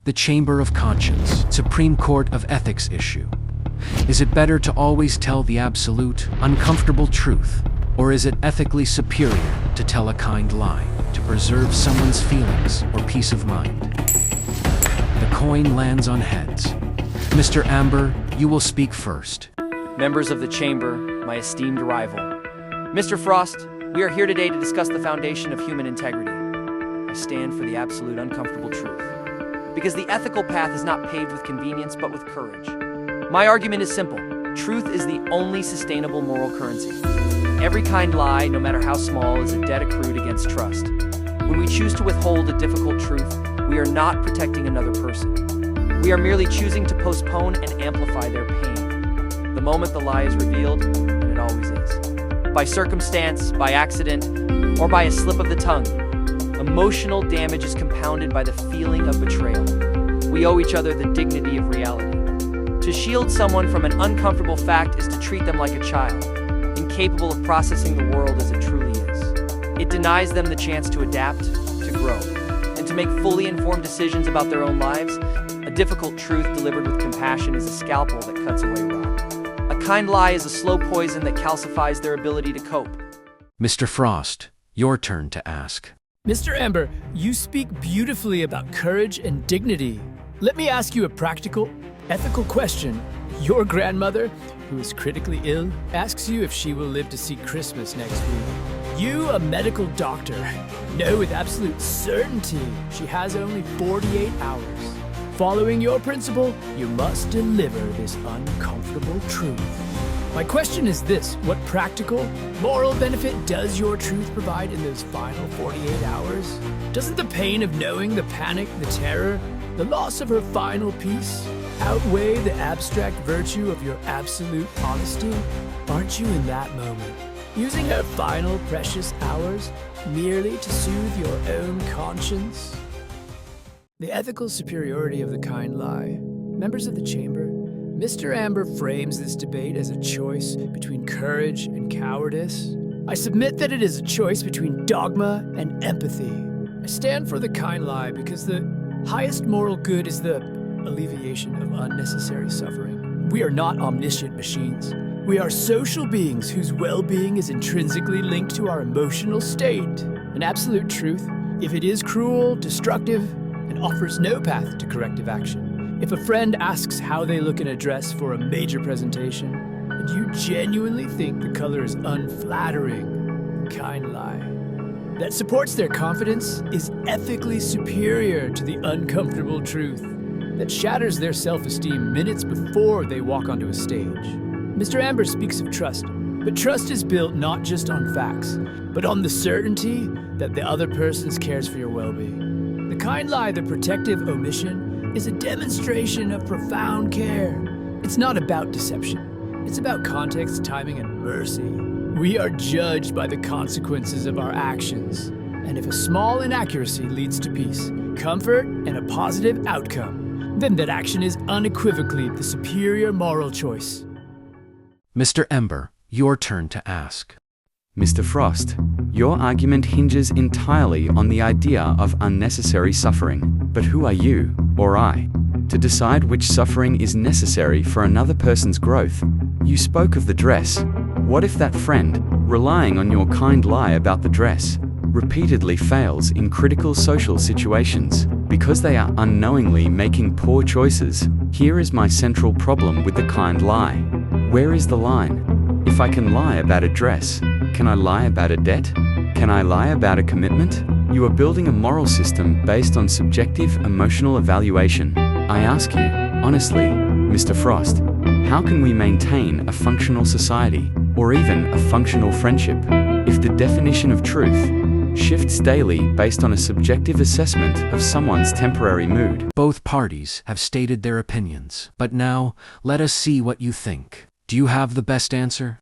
The chamber of conscience, Supreme Court of Ethics issue. Is it better to always tell the absolute, uncomfortable truth, or is it ethically superior to tell a kind lie, to preserve someone's feelings or peace of mind? The coin lands on heads. Mr. Amber, you will speak first. Members of the chamber, my esteemed rival. Mr. Frost, we are here today to discuss the foundation of human integrity. I stand for the absolute uncomfortable truth. Because the ethical path is not paved with convenience, but with courage. My argument is simple. Truth is the only sustainable moral currency. Every kind lie, no matter how small, is a debt accrued against trust. When we choose to withhold a difficult truth, we are not protecting another person. We are merely choosing to postpone and amplify their pain. The moment the lie is revealed, and it always is, by circumstance, by accident, or by a slip of the tongue, emotional damage is compounded by the feeling of betrayal. We owe each other the dignity of reality. To shield someone from an uncomfortable fact is to treat them like a child, incapable of processing the world as it truly is. It denies them the chance to adapt, to grow, and to make fully informed decisions about their own lives. A difficult truth delivered with compassion is a scalpel that cuts away rock. A kind lie is a slow poison that calcifies their ability to cope. Mr. Frost, your turn to ask. Mr. Amber, you speak beautifully about courage and dignity. Let me ask you a practical, ethical question. Your grandmother, who is critically ill, asks you if she will live to see Christmas next week. You, a medical doctor, know with absolute certainty she has only 48 hours. Following your principle, you must deliver this uncomfortable truth. My question is this: what practical, moral benefit does your truth provide in those final 48 hours? Doesn't the pain of knowing, the panic, the terror, the loss of her final peace outweigh the abstract virtue of your absolute honesty? Aren't you in that moment using her final precious hours merely to soothe your own conscience? The ethical superiority of the kind lie. Members of the chamber, Mr. Amber frames this debate as a choice between courage and cowardice. I submit that it is a choice between dogma and empathy. I stand for the kind lie because the highest moral good is the alleviation of unnecessary suffering. We are not omniscient machines. We are social beings whose well-being is intrinsically linked to our emotional state. An absolute truth, if it is cruel, destructive, and offers no path to corrective action. If a friend asks how they look in a dress for a major presentation, and you genuinely think the color is unflattering, kind lie that supports their confidence is ethically superior to the uncomfortable truth that shatters their self-esteem minutes before they walk onto a stage. Mr. Amber speaks of trust, but trust is built not just on facts, but on the certainty that the other person cares for your well-being. The kind lie, the protective omission, is a demonstration of profound care. It's not about deception. It's about context, timing, and mercy. We are judged by the consequences of our actions. And if a small inaccuracy leads to peace, comfort, and a positive outcome, then that action is unequivocally the superior moral choice. Mr. Ember, your turn to ask. Mr. Frost, your argument hinges entirely on the idea of unnecessary suffering. But who are you, or I, to decide which suffering is necessary for another person's growth? You spoke of the dress. What if that friend, relying on your kind lie about the dress, repeatedly fails in critical social situations because they are unknowingly making poor choices? Here is my central problem with the kind lie. Where is the line? If I can lie about a dress, can I lie about a debt? Can I lie about a commitment? You are building a moral system based on subjective emotional evaluation. I ask you, honestly, Mr. Frost, how can we maintain a functional society, or even a functional friendship, if the definition of truth shifts daily based on a subjective assessment of someone's temporary mood? Both parties have stated their opinions, but now let us see what you think. Do you have the best answer?